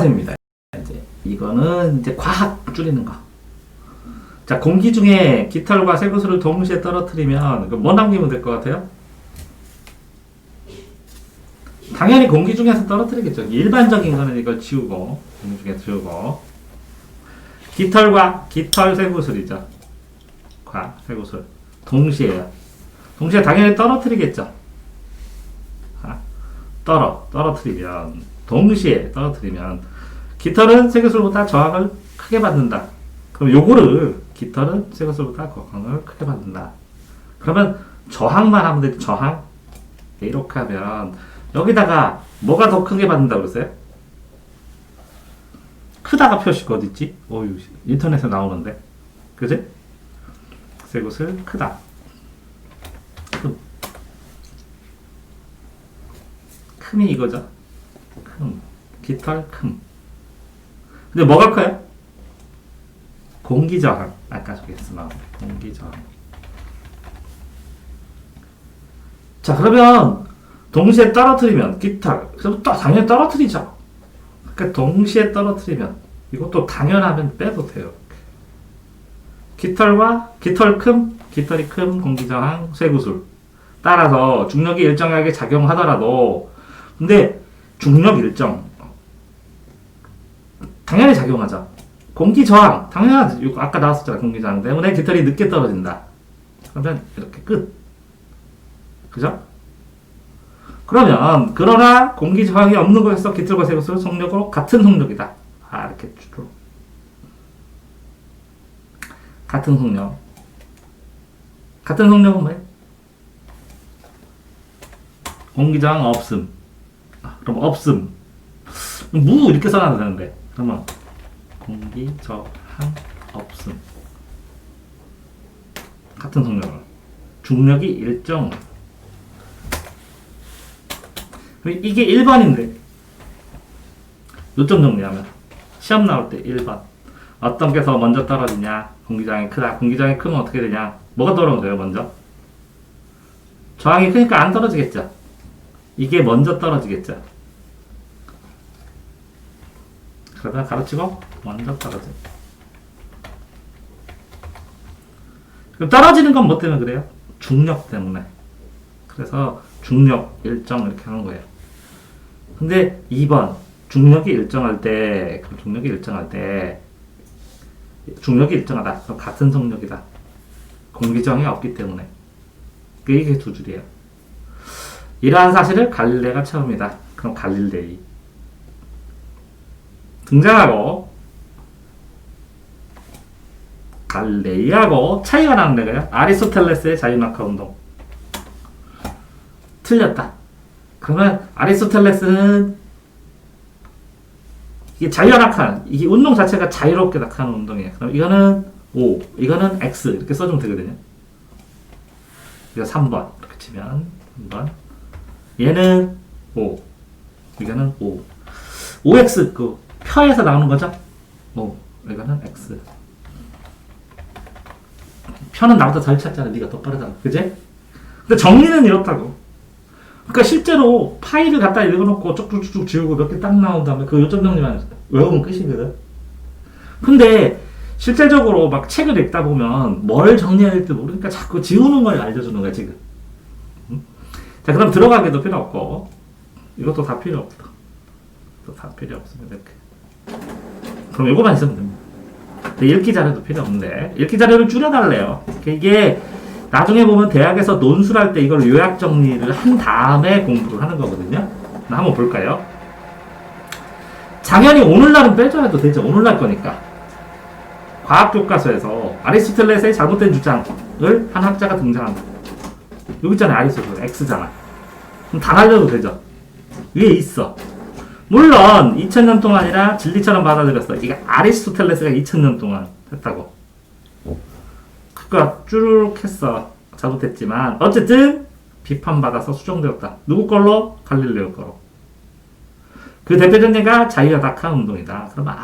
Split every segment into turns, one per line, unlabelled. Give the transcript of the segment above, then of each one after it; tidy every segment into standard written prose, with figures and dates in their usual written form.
입니다. 이제 이거는 이제 과학 줄이는 거. 자, 공기 중에 깃털과 쇠구슬을 동시에 떨어뜨리면 뭐 남기면 될 것 같아요? 당연히 공기 중에서 떨어뜨리겠죠. 일반적인 거는 이걸 지우고, 공기 중에 지우고. 깃털과 깃털 쇠구슬이죠. 쇠구슬. 동시에요. 동시에 당연히 떨어뜨리겠죠. 떨어뜨리면, 동시에 떨어뜨리면, 깃털은 쇠구슬보다 저항을 크게 받는다. 그럼 요거를, 깃털은 쇠구슬보다 저항을 크게 받는다. 그러면 저항만 하면 되죠. 저항. 이렇게 하면, 여기다가 뭐가 더 크게 받는다고 그랬어요? 크다가 표시가 어딨지? 인터넷에 나오는데. 그지? 쇠구슬 크다. 큼이 이거죠. 깃털 큼. 근데 뭐가 커요? 공기저항. 아까 저기 했으나 공기저항. 자, 그러면 동시에 떨어뜨리면 깃털. 그럼 또 당연히 떨어뜨리죠. 그러니까 동시에 떨어뜨리면 이것도 당연하면 빼도 돼요. 깃털과 깃털 큼, 깃털이 큼, 공기저항, 쇠구슬. 따라서 중력이 일정하게 작용하더라도 근데 중력 일정 당연히 작용하죠. 공기저항 당연하지. 이거 아까 나왔었잖아. 공기저항 때문에 깃털이 늦게 떨어진다. 그러면 이렇게 끝. 그죠? 그러면 그러나 공기저항이 없는 곳에서 깃털과 쇠구슬은 속력으로 같은 속력이다. 이렇게 주로 같은 속력. 같은 속력은 뭐예요? 공기저항 없음. 그럼 없음. 무 이렇게 써놔도 되는데. 그러면 공기저항 없음. 같은 속력으로. 중력이 일정. 이게 1번인데. 요점 정리하면. 시험 나올 때 1번. 어떤 게 더 먼저 떨어지냐? 공기저항이 크다. 공기저항이 크면 어떻게 되냐? 뭐가 떨어져요, 먼저? 저항이 크니까 안 떨어지겠죠? 이게 먼저 떨어지겠죠? 그러다 가로치고 먼저 떨어져. 그럼 떨어지는 건 뭐 때문에 그래요? 중력 때문에. 그래서 중력 일정 이렇게 하는 거예요. 근데 2번 중력이 일정할 때 중력이 일정하다. 그럼 같은 속력이다. 공기저항이 없기 때문에. 이게 두 줄이에요. 이러한 사실을 갈릴레가 처음이다. 그럼 갈릴레이 등장하고 갈릴레이하고 차이가 나는 거예요. 아리스토텔레스의 자유낙하 운동. 틀렸다. 그러면 아리스토텔레스는 이게 자유낙하, 이게 운동 자체가 자유롭게 낙하하는 운동이에요. 그럼 이거는 O, 이거는 X 이렇게 써주면 되거든요. 이거 3번 이렇게 치면 3번. 얘는 O, 이거는 O. OX 그 표에서 나오는 거죠? O, 이거는 X. 표는 나보다 덜 찾잖아. 네가 더 빠르잖아. 그지? 근데 정리는 이렇다고. 그러니까 실제로 파일을 갖다 읽어놓고 쭉쭉쭉 지우고 몇 개 딱 나온 다음에 그 요점 정리만 외우면 끝이거든. 근데 실제적으로 막 책을 읽다 보면 뭘 정리해야 될지 모르니까 자꾸 지우는 걸 알려주는 거야 지금. 자, 그럼 들어가기도 필요 없고 이것도 다 필요 없다. 또 다 필요 없습니다. 이렇게. 그럼 이거만 있으면 됩니다. 읽기 자료도 필요 없는데 읽기 자료를 줄여달래요. 이게 나중에 보면 대학에서 논술할 때 이걸 요약 정리를 한 다음에 공부를 하는 거거든요. 한번 볼까요? 당연히 오늘날은 빼줘야도 되죠. 오늘날 거니까. 과학교과서에서 아리스토텔레스의 잘못된 주장을 한 학자가 등장한다. 여기 있잖아요. 아리스토텔레스 X잖아. 그럼 다 날려도 되죠. 위에 있어. 물론 2000년 동안이라 진리처럼 받아들였어. 이게 아리스토텔레스가 2000년 동안 했다고. 그니까 쭈르륵 했어. 잘못했지만 어쨌든 비판받아서 수정되었다. 누구 걸로? 갈릴레오 거로. 그 대표적인 예가 자유낙하 운동이다. 그러면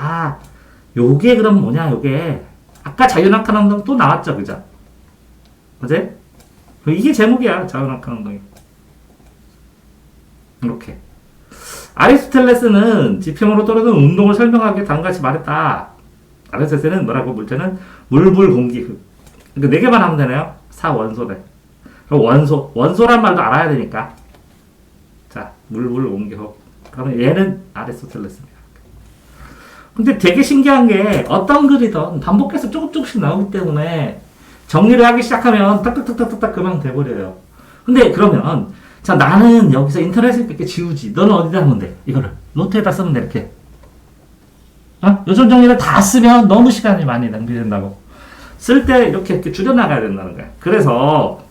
요게 그럼 뭐냐? 요게 아까 자유낙하 운동 또 나왔죠, 그죠? 어제? 이게 제목이야. 자유낙하 운동이. 이렇게. 아리스토텔레스는 지평으로 떨어지는 운동을 설명하기 다음과 같이 말했다. 아리스토텔레스는 뭐라고? 물체는 물불 공기 흙. 그러니까 네 개만 하면 되네요. 사원소래. 그럼 원소란 말도 알아야 되니까. 자, 물불 공기 흙. 그러면 얘는 아리스토텔레스입니다. 근데 되게 신기한 게 어떤 글이든 반복해서 조금씩 나오기 때문에 정리를 하기 시작하면 딱딱딱딱딱 그만 돼버려요. 근데 그러면 자, 나는 여기서 인터넷을 이렇게 지우지. 너는 어디다 하면 돼? 이거를 노트에다 쓰면 돼. 이렇게. 요즘 정리를 다 쓰면 너무 시간이 많이 낭비된다고. 쓸 때 이렇게 줄여나가야 된다는 거야. 그래서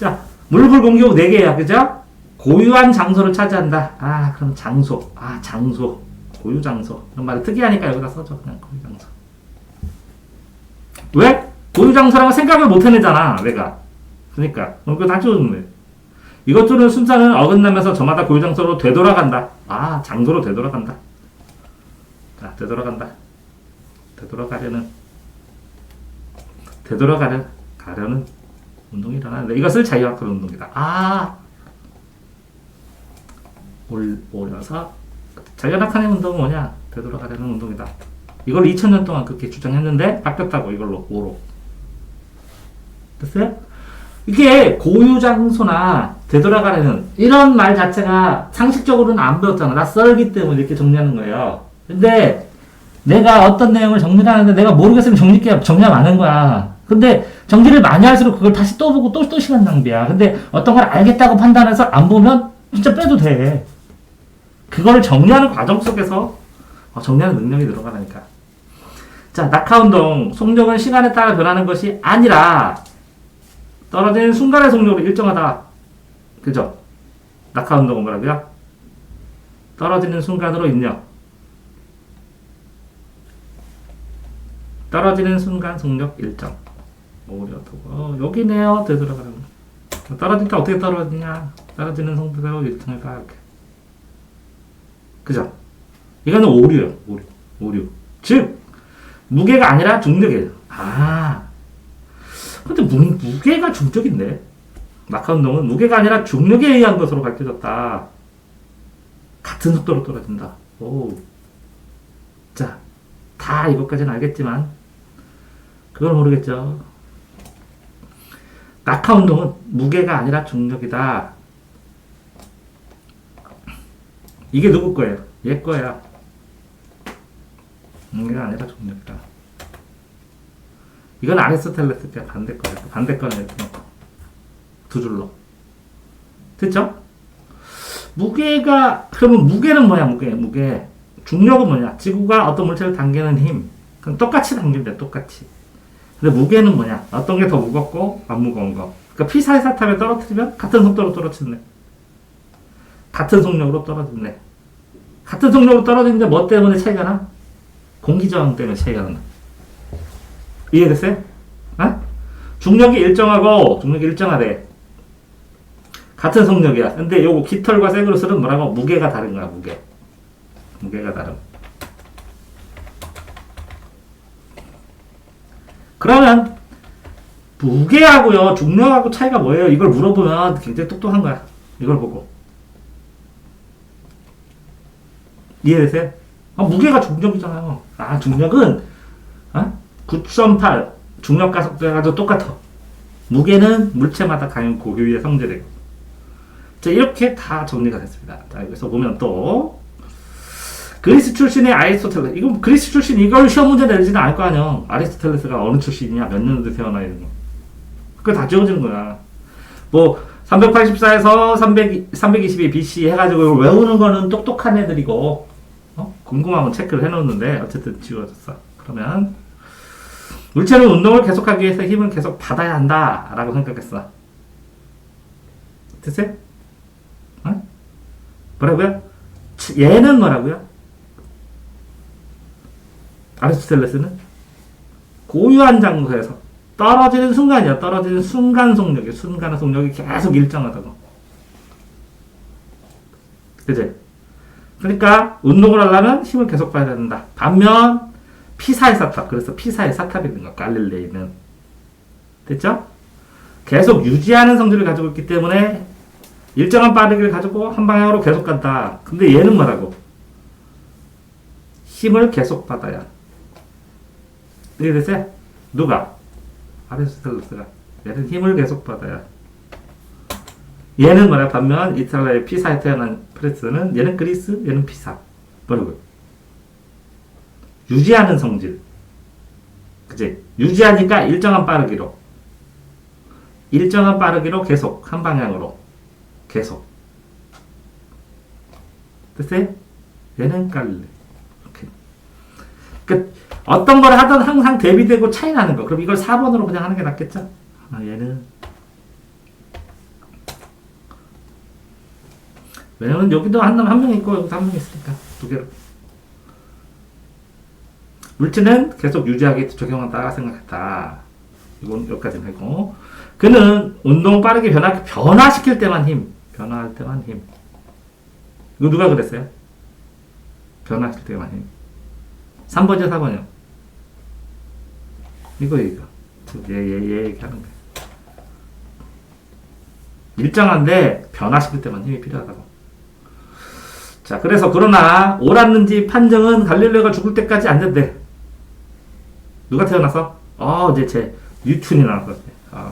자, 물불 공기호 4개야. 그죠? 고유한 장소를 차지한다. 그럼 장소. 장소. 고유 장소. 이런 말이 특이하니까 여기다 써줘. 그냥 고유 장소. 왜? 고유 장소라고 생각을 못 해내잖아. 내가. 그러니까. 그거 다 지워주면 돼. 이것들은 순서는 어긋나면서 저마다 고유 장소로 되돌아간다. 장소로 되돌아간다. 자, 가려는 운동이 일어나는데 이것을 자유학습 운동이다. 올려서 자유학습 운동은 뭐냐? 되돌아가려는 운동이다. 이걸 2000년 동안 그렇게 주장했는데 바뀌었다고. 이걸로 5로. 됐어요? 이게 고유 장소나 되돌아가려는 이런 말 자체가 상식적으로는 안 배웠잖아. 나 썰기 때문에 이렇게 정리하는 거예요. 근데 내가 어떤 내용을 정리를 하는데 내가 모르겠으면 정리가 많은 거야. 근데 정리를 많이 할수록 그걸 다시 또 보고 또 시간 낭비야. 근데 어떤 걸 알겠다고 판단해서 안 보면 진짜 빼도 돼. 그거를 정리하는 과정 속에서 정리하는 능력이 늘어가니까. 자, 낙하운동. 속력은 시간에 따라 변하는 것이 아니라 떨어지는 순간의 속력으로 일정하다. 그죠? 낙하운동은 뭐라고요? 떨어지는 순간으로 입력. 떨어지는 순간 속력 일정. 여기네요. 되돌아가는. 떨어질 때 어떻게 떨어지냐? 떨어지는 속력으로 일정할까? 이렇게. 그죠? 이거는 오류예요. 오류. 즉 무게가 아니라 중력이에요. 근데 무게가 중력인데 낙하운동은 무게가 아니라 중력에 의한 것으로 밝혀졌다. 같은 속도로 떨어진다. 자, 다 이것까지는 알겠지만 그걸 모르겠죠. 낙하운동은 무게가 아니라 중력이다. 이게 누구 거예요? 얘 거야. 무게가 아니라 중력이다. 이건 아리스토텔레스 때 반대 거예요. 반대 거는 이렇게 놓고 두 줄로. 됐죠? 그러면 무게는 뭐야? 무게. 중력은 뭐냐? 지구가 어떤 물체를 당기는 힘. 그럼 똑같이 당긴대, 똑같이. 근데 무게는 뭐냐? 어떤 게 더 무겁고 안 무거운 거. 그러니까 P4의 사탑에 떨어뜨리면 같은 속도로 떨어지네. 같은 속력으로 떨어지네. 같은 속력으로 떨어지는데 뭐 때문에 차이가 나? 공기 저항 때문에 차이가 나. 이해됐어요? 중력이 일정하대. 같은 속력이야. 근데 요거 깃털과 세그루스는 뭐라고? 무게가 다른 거야, 무게가 다른. 그러면 무게하고요, 중력하고 차이가 뭐예요? 이걸 물어보면 굉장히 똑똑한 거야. 이걸 보고. 이해되세요? 무게가 중력이잖아요. 중력은 9.8 중력 가속도가 똑같아. 무게는 물체마다 강한 고유의 성질이고. 자, 이렇게 다 정리가 됐습니다. 자, 여기서 보면 또 그리스 출신의 아리스토텔레스. 이거 그리스 출신 이걸 시험 문제 내지는 않을 거 아니야. 아리스토텔레스가 어느 출신이냐, 몇 년도에 태어나 있는 거. 그거 다 지워지는 거야. 384에서 322 BC 해가지고 외우는 거는 똑똑한 애들이고, 궁금하면 체크를 해놓는데 어쨌든 지워졌어. 그러면 물체는 운동을 계속하기 위해서 힘을 계속 받아야 한다 라고 생각했어. 됐어요? 뭐라고요? 얘는 뭐라고요? 아리스토텔레스는 고유한 장소에서 떨어지는 순간이야. 떨어지는 순간 속력이. 순간의 속력이 계속 일정하다고. 그치? 그러니까 운동을 하려면 힘을 계속 받아야 된다. 반면 피사의 사탑. 그래서 피사의 사탑이 있는 거. 갈릴레이는. 됐죠? 계속 유지하는 성질을 가지고 있기 때문에 일정한 빠르기를 가지고 한 방향으로 계속 간다. 근데 얘는 뭐라고? 힘을 계속 받아야. 이해됐어요? 누가? 아리스토텔레스가. 얘는 힘을 계속 받아야. 얘는 뭐라? 반면 이탈리아의 피사에 태어난 프레스는 얘는 그리스, 얘는 피사. 뭐라고요? 유지하는 성질. 그치? 유지하니까 일정한 빠르기로. 일정한 빠르기로 계속 한 방향으로 계속. 됐어요? 얘는 갈릴레. 이렇게. 그 어떤 걸 하든 항상 대비되고 차이 나는 거. 그럼 이걸 4번으로 그냥 하는 게 낫겠죠? 아, 얘는 왜냐면 여기도 한 명 있고 여기도 한 명 있으니까 두 개로. 물질은 계속 유지하게 적용한다 생각했다. 이건 여기까지는 하고. 그는 운동 빠르게 변화시킬 때만 힘. 변화할 때만 힘. 이거 누가 그랬어요? 변화시킬 때만 힘. 3번이요, 4번이요? 이거. 얘 얘기하는 거야. 일정한데 변화시킬 때만 힘이 필요하다고. 자, 그래서 그러나 옳았는지 판정은 갈릴레오가 죽을 때까지 안 된대. 누가 태어나서? 이제 제 뉴턴이 나왔어.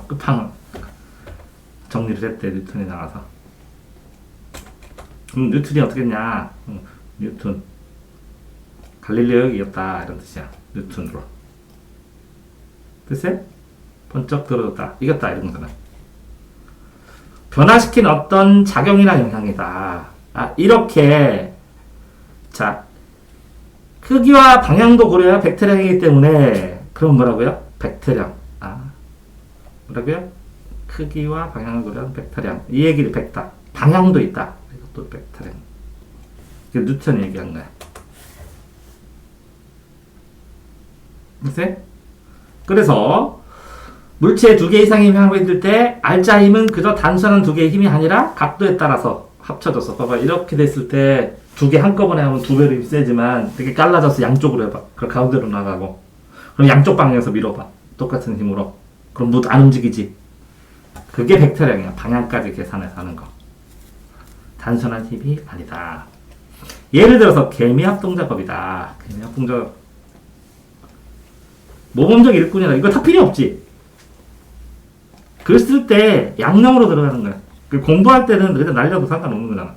끝판왕 정리를 했대. 뉴턴이 나와서. 그럼 뉴턴이 어떻게 했냐? 뉴턴 갈릴레오 이겼다 이런 뜻이야. 뉴턴으로. 됐어요? 번쩍 들어졌다. 이겼다 이런 거잖아. 변화시킨 어떤 작용이나 영향이다. 이렇게. 자, 크기와 방향도 고려해야 벡터량이기 때문에. 그럼 뭐라고요? 벡터량. 뭐라고요? 크기와 방향을 고려한 벡터량. 이 얘기를 벡터. 방향도 있다. 이것도 벡터량. 이게 뉴턴이 얘기한 거야. 그래서 물체의 두 개 이상의 힘이 하고 있을 때 알자 힘은 그저 단순한 두 개의 힘이 아니라 각도에 따라서 합쳐져서. 봐봐, 이렇게 됐을 때 두 개 한꺼번에 하면 두 배로 힘이 세지만 되게 깔라져서 양쪽으로 해봐. 그럼 가운데로 나가고. 그럼 양쪽 방향에서 밀어봐. 똑같은 힘으로. 그럼 뭐 안 움직이지. 그게 벡터량이야. 방향까지 계산해서 하는 거. 단순한 힘이 아니다. 예를 들어서 개미합동작업이다. 개미합동작업. 모범적 일꾼이라. 이거 다 필요 없지. 글 쓸 때 양념으로 들어가는 거야. 공부할 때는 그냥 날려도 상관없는 거잖아.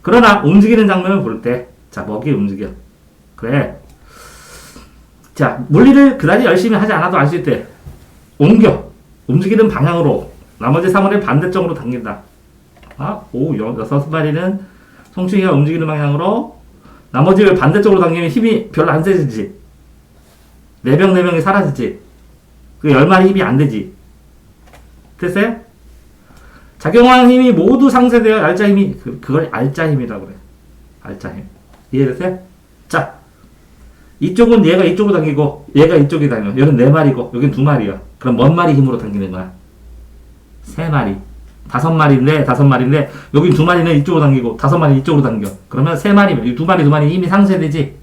그러나 움직이는 장면을 볼 때, 자, 먹이 움직여. 그래. 자, 물리를 그다지 열심히 하지 않아도 알 수 있대. 옮겨. 움직이는 방향으로. 나머지 3원의 반대쪽으로 당긴다. 6마리는 송충이가 움직이는 방향으로. 나머지를 반대쪽으로 당기면 힘이 별로 안 세지지. 4명이 사라지지. 그 10마리 힘이 안 되지. 됐어요? 작용하는 힘이 모두 상쇄되어 알자 힘이, 그걸 알자 힘이라고 그래. 알자 힘. 이해됐어요? 자, 이쪽은 얘가 이쪽으로 당기고, 얘가 이쪽에 당겨. 여긴 4마리고, 여긴 2마리야. 그럼 뭔 마리 힘으로 당기는 거야? 3마리. 5마리인데, 여긴 2마리는 이쪽으로 당기고, 5마리는 이쪽으로 당겨. 그러면 3마리, 2마리 힘이 상쇄되지?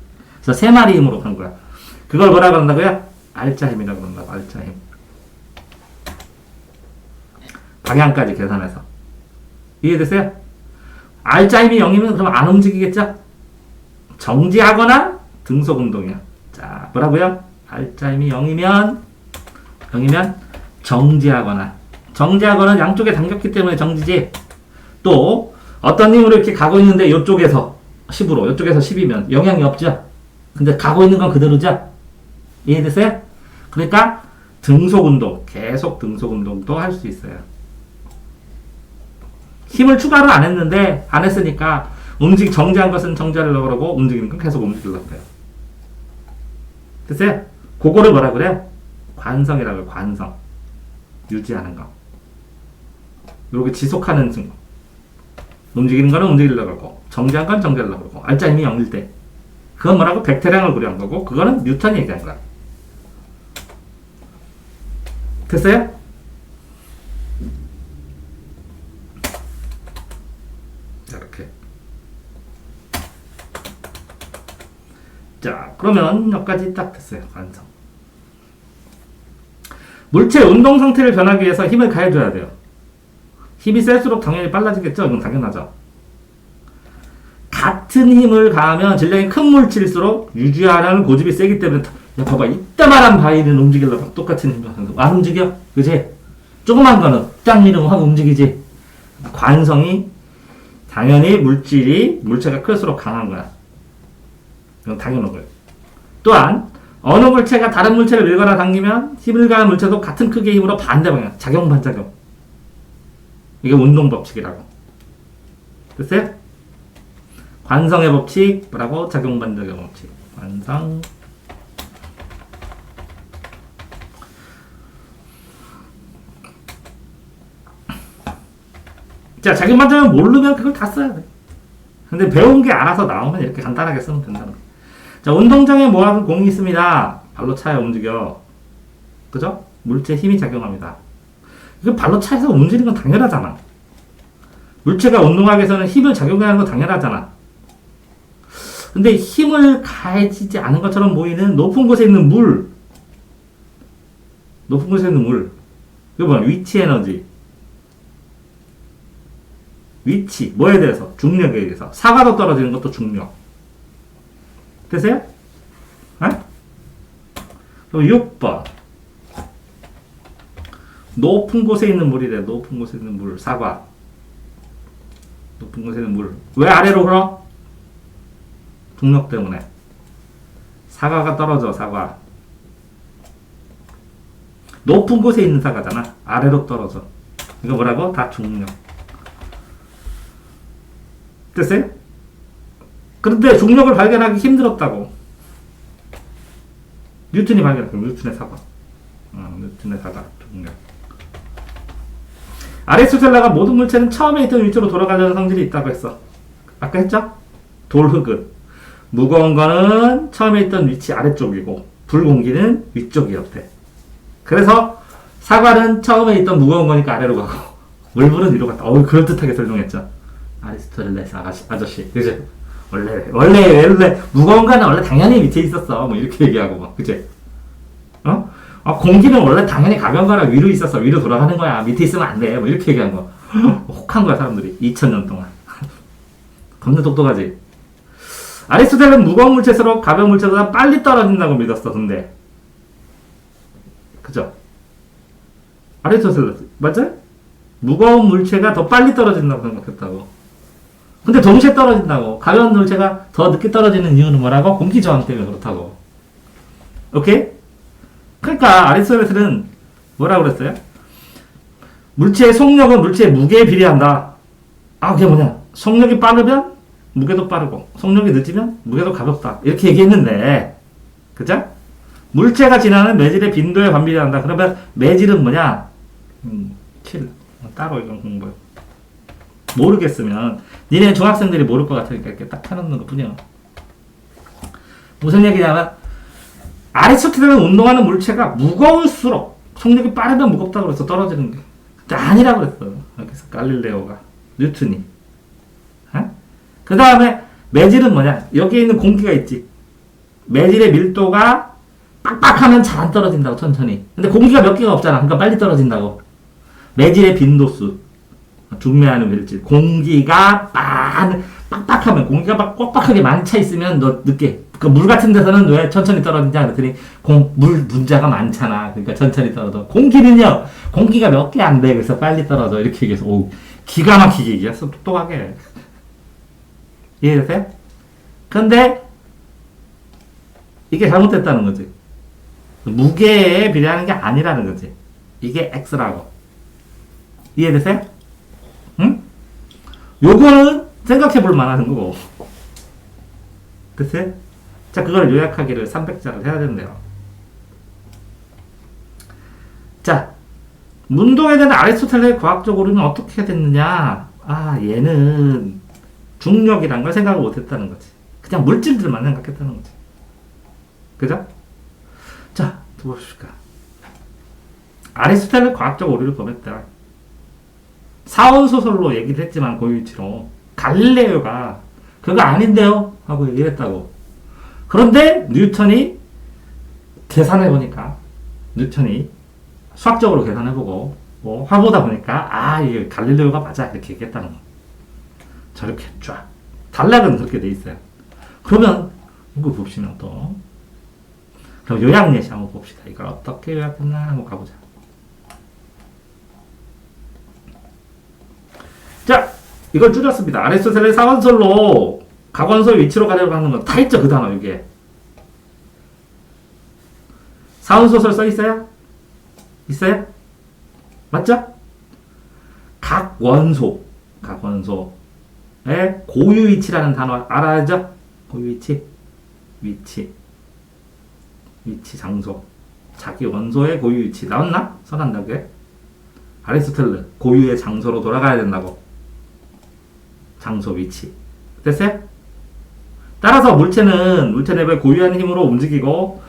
그래서 3마리 힘으로 간 거야. 그걸 뭐라고 한다고요? 알자 힘이라고 한다고, 알자 힘. 방향까지 계산해서. 이해됐어요? 알자 힘이 0이면 그럼 안 움직이겠죠? 정지하거나 등속 운동이야. 자, 뭐라고요? 알자 힘이 0이면 정지하거나 양쪽에 당겼기 때문에 정지지. 또 어떤 힘으로 이렇게 가고 있는데 이쪽에서 10으로, 이쪽에서 10이면 영향이 없죠? 근데 가고 있는 건 그대로죠? 이해됐어요? 그러니까 등속 운동, 계속 등속 운동도 할 수 있어요. 힘을 추가를 안 했으니까 정지한 것은 정지하려고 그러고 움직이는 건 계속 움직이려고 해요. 됐어요? 그거를 뭐라 그래요? 관성이라고 해요. 관성. 유지하는 거. 이렇게 지속하는 증거. 움직이는 거는 움직이려고 하고 정지한 건 정지하려고 그러고 알자 힘이 0일 때 그건 뭐라고? 벡터량을 고려한 거고 그거는 뉴턴이 얘기한 거야. 됐어요? 이렇게. 자, 그러면 여기까지 딱 됐어요. 완성. 물체 운동 상태를 변하기 위해서 힘을 가해줘야 돼요. 힘이 셀수록 당연히 빨라지겠죠? 이건 당연하죠. 같은 힘을 가하면 질량이 큰 물질일수록 유지하라는 고집이 세기 때문에 야 봐봐 이따만한 바위는 움직이려고 똑같은 힘을 하는 거 안 움직여? 그지? 조그만 거는 딱 밀으면 확 움직이지. 관성이 당연히 물체가 클수록 강한 거야. 이건 당연한 거예요. 또한 어느 물체가 다른 물체를 밀거나 당기면 힘을 가한 물체도 같은 크기의 힘으로 반대 방향 작용 반작용. 이게 운동 법칙이라고. 됐어요? 관성의 법칙 뭐라고? 작용 반작용 법칙. 관성 자, 작용 반작용 모르면 그걸 다 써야 돼. 근데 배운 게 알아서 나오면 이렇게 간단하게 쓰면 된다는 거야. 자, 운동장에 모아둔 공이 있습니다. 발로 차야 움직여. 그죠? 물체에 힘이 작용합니다. 이거 발로 차서 움직이는 건 당연하잖아. 물체가 운동하기 위해서는 힘을 작용해야 하는 건 당연하잖아. 근데 힘을 가해지지 않은 것처럼 보이는 높은 곳에 있는 물. 높은 곳에 있는 물. 이거 뭐야? 위치 에너지. 위치. 뭐에 대해서? 중력에 대해서. 사과도 떨어지는 것도 중력. 되세요? 그럼 6번. 높은 곳에 있는 물이래. 높은 곳에 있는 물. 사과. 높은 곳에 있는 물. 왜 아래로 흘러? 중력 때문에. 사과가 떨어져, 사과. 높은 곳에 있는 사과잖아. 아래로 떨어져. 이거 뭐라고? 다 중력. 됐어요? 그런데 중력을 발견하기 힘들었다고. 뉴턴이 발견했고, 뉴턴의 사과. 뉴턴의 사과, 중력. 아리스토텔레가 모든 물체는 처음에 있던 위치로 돌아가려는 성질이 있다고 했어. 아까 했죠? 돌흙은. 무거운 거는 처음에 있던 위치 아래쪽이고, 불공기는 위쪽이었대. 그래서 사과는 처음에 있던 무거운 거니까 아래로 가고, 물불은 위로 갔다. 그럴듯하게 설명했죠. 아리스토텔레스 아저씨. 그죠? 원래 무거운 거는 원래 당연히 밑에 있었어. 뭐 이렇게 얘기하고 막 그치? 공기는 원래 당연히 가벼운 거라 위로 있었어. 위로 돌아가는 거야. 밑에 있으면 안 돼. 뭐 이렇게 얘기한 거. 혹한 거야 사람들이 2000년 동안. 겁나 똑똑하지. 아리스토텔레는 무거운 물체수록 가벼운 물체보다 빨리 떨어진다고 믿었어. 근데 그죠? 아리스토텔레 맞아? 무거운 물체가 더 빨리 떨어진다고 생각했다고. 근데 동시에 떨어진다고. 가벼운 물체가 더 늦게 떨어지는 이유는 뭐라고? 공기 저항 때문에 그렇다고. 오케이? 그러니까 아리스토텔레스는 뭐라고 그랬어요? 물체의 속력은 물체의 무게에 비례한다. 그게 뭐냐? 속력이 빠르면 무게도 빠르고 속력이 늦으면 무게도 가볍다. 이렇게 얘기했는데 그죠? 물체가 지나는 매질의 빈도에 반비례한다. 그러면 매질은 뭐냐? 7. 따로 이건 공부해. 모르겠으면 니네 중학생들이 모를 것 같으니까 이렇게 딱 펴놓는 것 뿐이야. 무슨 얘기냐면 아리스토텔레는 운동하는 물체가 무거울수록 속력이 빠르면 무겁다고 그래서 떨어지는 게 아니라고 그랬어. 그래서 갈릴레오가 뉴턴이. 그 다음에 매질은 뭐냐? 여기에 있는 공기가 있지. 매질의 밀도가 빡빡하면 잘 안 떨어진다고 천천히. 근데 공기가 몇 개가 없잖아. 그러니까 빨리 떨어진다고. 매질의 빈도수. 중매하는 물질. 공기가 빡빡하면 공기가 막 꽉빡하게 많이 차 있으면 너 늦게. 그 물 같은 데서는 왜 천천히 떨어지냐 그랬더니 물 문자가 많잖아. 그러니까 천천히 떨어져. 공기는요. 공기가 몇 개 안 돼. 그래서 빨리 떨어져. 이렇게 얘기해서 기가 막히게 얘기했어. 똑똑하게. 이해되세요? 근데 이게 잘못됐다는 거지. 무게에 비례하는 게 아니라는 거지. 이게 X라고. 이해되세요? 응? 요거는 생각해 볼 만한 거고. 됐어요? 자, 그걸 요약하기를 300자를 해야 된대요. 자, 운동에 대한 아리스토텔레의 과학적으로는 어떻게 됐느냐? 얘는 중력이란 걸 생각을 못 했다는 거지. 그냥 물질들만 생각했다는 거지. 그죠? 자, 또 봅시다. 아리스토텔레의 과학적 오류를 범했다. 사원소설로 얘기를 했지만 고유치로 갈릴레오가 그거 아닌데요? 하고 얘기를 했다고. 그런데 뉴턴이 계산해보니까 뉴턴이 수학적으로 계산해보고 화보다 보니까 이게 갈릴레오가 맞아 이렇게 얘기했다는 거. 저렇게 쫙 단락은 그렇게 돼 있어요. 그러면 이거 봅시면 또 그럼 요약 예시 한번 봅시다. 이걸 어떻게 요약했나 한번 가보자. 자, 이걸 줄였습니다. 아리스토텔의 사원설로 가관소의 위치로 가려고 하는 건 다 있죠. 그 단어 이게. 사원소설 써 있어요? 있어요? 맞죠? 각원소의 고유위치라는 단어 알아야죠? 고유위치, 위치, 장소, 자기 원소의 고유위치 나왔나? 써난다고요? 아리스토텔레 고유의 장소로 돌아가야 된다고. 장소, 위치 됐어요? 따라서 물체 내부의 고유한 힘으로 움직이고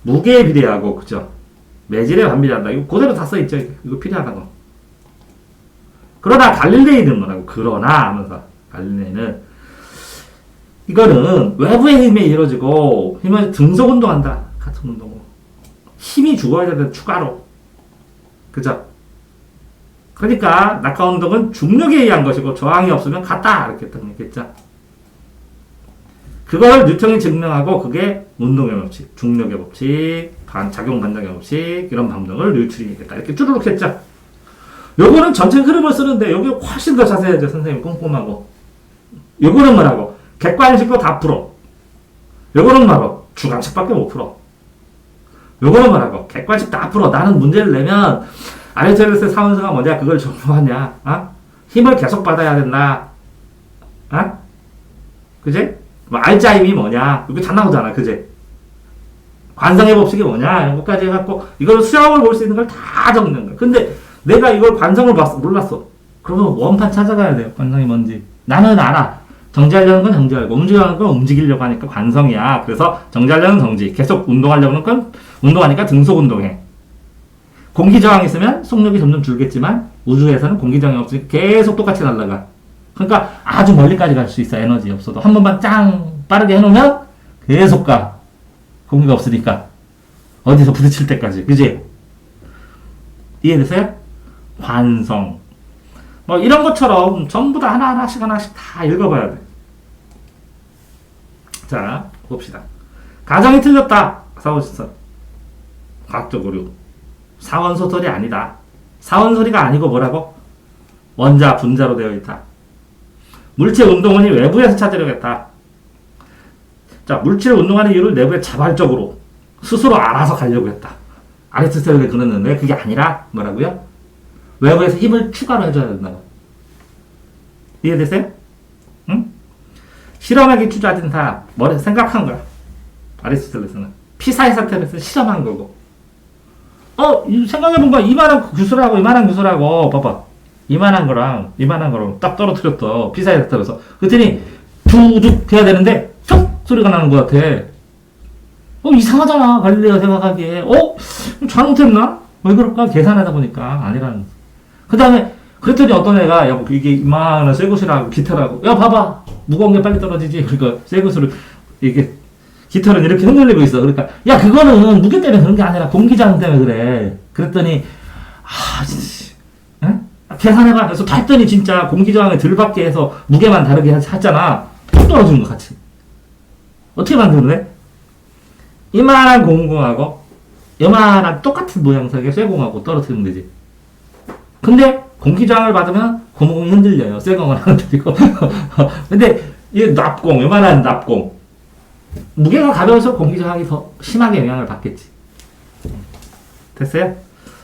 무게에 비례하고 그죠? 매질에 반비례한다. 이거 그대로 다 써있죠. 이거 필요하다고. 그러나 갈릴레이는 뭐라고? 그러나 하면서 갈릴레이는 이거는 외부의 힘에 이루어지고 힘을 등속 운동한다. 같은 운동으로 힘이 주어야 되는 추가로 그죠? 그러니까 낙하 운동은 중력에 의한 것이고 저항이 없으면 같다 이렇게 했던 얘기겠죠. 그걸 뉴턴이 증명하고 그게 운동의 법칙, 중력의 법칙, 작용 반작용 법칙 이런 방정을 뉴턴이 얘기했다. 이렇게 쭈르륵 했죠. 요거는 전체 흐름을 쓰는데 여기 훨씬 더 자세하죠. 선생님 꼼꼼하고. 요거는 뭐라고? 객관식도 다 풀어. 요거는 뭐라고? 주관식밖에 못 풀어. 요거는 뭐라고? 객관식 다 풀어. 나는 문제를 내면 아리스토텔레스의 사원서가 뭐냐? 그걸 정보하냐? 힘을 계속 받아야 된다. 그지? 뭐 알자 힘이 뭐냐? 이거 다 나오잖아. 그지? 관성의 법칙이 뭐냐? 이런 것까지 해갖고 이걸 수학을 볼 수 있는 걸 다 적는 거야. 근데 내가 이걸 관성을 몰랐어. 그러면 원판 찾아가야 돼요. 관성이 뭔지. 나는 알아. 정지하려는 건 정지하고 움직이려는 건 움직이려고 하니까 관성이야. 그래서 정지하려는 정지. 계속 운동하려는 건 운동하니까 등속 운동해. 공기 저항이 있으면 속력이 점점 줄겠지만 우주에서는 공기 저항이 없으니까 계속 똑같이 날아가. 그러니까 아주 멀리까지 갈 수 있어. 에너지 없어도. 한 번만 짱 빠르게 해놓으면 계속 가. 공기가 없으니까. 어디서 부딪힐 때까지. 그지? 이해되세요? 관성. 뭐 이런 것처럼 전부 다 하나씩 다 읽어봐야 돼. 자, 봅시다. 가정이 틀렸다. 사원소설. 과학적 오류. 사원소설이 아니다. 사원소리가 아니고 뭐라고? 원자, 분자로 되어 있다. 물체 운동원이 외부에서 찾으려고 했다. 자, 물질을 운동하는 이유를 내부에 자발적으로 스스로 알아서 가려고 했다. 아리스토텔레가 그랬는데 그게 아니라 뭐라고요? 외부에서 힘을 추가로 해줘야 된다고. 이해되세요? 응? 실험에 기초자진 다 머리에서 생각한 거야. 아리스토텔레스는 피사의 사태에서 실험한 거고. 생각해본 거야. 이만한 구슬하고 봐봐. 이만한 거랑 딱 떨어뜨렸어. 피사의 사태에서. 그랬더니 툭툭 해야 되는데 툭 소리가 나는 것 같아. 이상하잖아. 갈릴레오 생각하기에. 잘못했나? 왜 그럴까? 계산하다 보니까 아니라는. 그 다음에 그랬더니 어떤 애가 야 이게 이만한 쇠구슬하고 기타라고 봐봐 무거운 게 빨리 떨어지지. 그러니까 쇠구슬을 이게 기타는 이렇게 흔들리고 있어. 그러니까 야 그거는 무게 때문에 그런 게 아니라 공기저항 때문에 그래. 그랬더니 계산해봐. 그래서 봤더니 진짜 공기저항을 덜 받게 해서 무게만 다르게 했잖아. 뚝 떨어지는 거 같이. 어떻게 만드는데? 이만한 공공하고 요만한 똑같은 모양색의 쇠공하고 떨어뜨리면 되지. 근데 공기저항을 받으면 고무공이 흔들려요. 쇠공은 안 흔들리고. 근데 이 납공, 요만한 납공. 무게가 가벼워서 공기저항이 더 심하게 영향을 받겠지. 됐어요?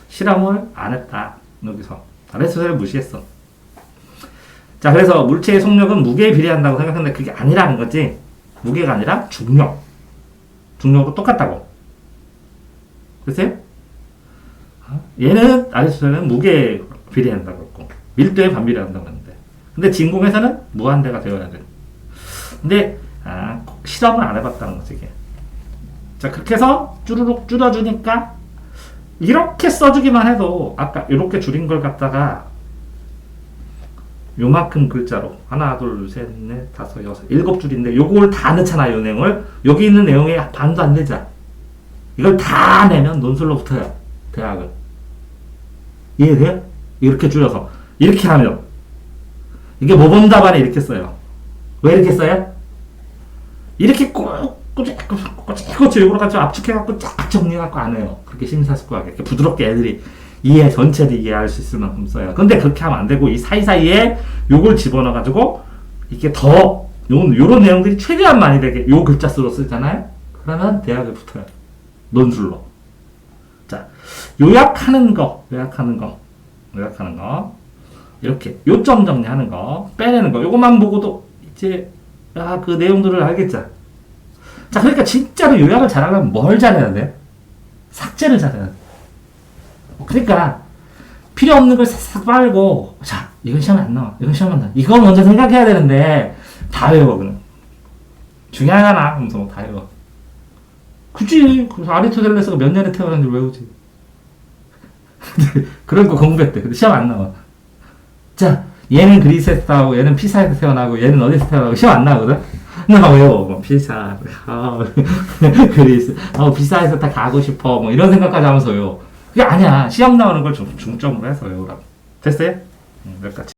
실험을 안 했다. 여기서. 아리스토텔레를 무시했어. 자, 그래서 물체의 속력은 무게에 비례한다고 생각했는데 그게 아니라는 거지. 무게가 아니라 중력. 중력도 똑같다고. 됐어요? 얘는 아리스토텔레는 무게에 비례한다고 했고 밀도에 반비례한다고 했는데 근데 진공에서는 무한대가 되어야 돼. 근데 실험을 안 해봤다는 거지 이게. 자, 그렇게 해서 쭈르륵 줄여주니까 이렇게 써주기만 해도 아까 이렇게 줄인 걸 갖다가 요만큼 글자로 하나 둘 셋 넷 다섯 여섯 일곱 줄인데 요걸 다 넣잖아요. 이 내용을 여기 있는 내용의 반도 안 되자. 이걸 다 내면 논술로 붙어요. 대학을. 이해돼요? 이렇게 줄여서. 이렇게 하면. 이게 모범 답안에 이렇게 써요. 왜 이렇게 써요? 이렇게 꼬치꼬치 일부러 가지고 압축해갖고 쫙 정리해갖고 안 해요. 그렇게 심사숙고하게. 이렇게 부드럽게 애들이 전체를 이해할 수 있을 만큼 써요. 근데 그렇게 하면 안 되고, 이 사이사이에 요걸 집어넣어가지고, 이게 요런 내용들이 최대한 많이 되게, 요 글자 수로 쓰잖아요? 그러면 대학에 붙어요. 논술로. 자, 요약하는 거. 이렇게. 요점 정리하는 거. 빼내는 거. 요것만 보고도, 이제, 그 내용들을 알겠죠? 자, 그러니까 진짜로 요약을 잘하려면 뭘 잘해야 돼? 삭제를 잘해야 돼. 그러니까 필요 없는 걸 싹 빨고, 자, 이건 시험에 안 나와. 이거 먼저 생각해야 되는데 다 외워 그냥. 중요하잖아. 하면서 다 외워. 굳이 그래서 아리스토텔레스가 몇 년에 태어났는지 외우지. 그런 거 공부했대. 근데 시험 안 나와. 자, 얘는 그리스에서 태어나고, 얘는 피사에서 태어나고, 얘는 어디서 태어나고, 시험 안 나거든? 나 외워. 뭐, 피사, 그리스, 피사에서 다 가고 싶어. 뭐, 이런 생각까지 하면서 외워. 그게 아니야. 시험 나오는 걸 중점으로 해서 외우라고. 됐어요? 몇 가지.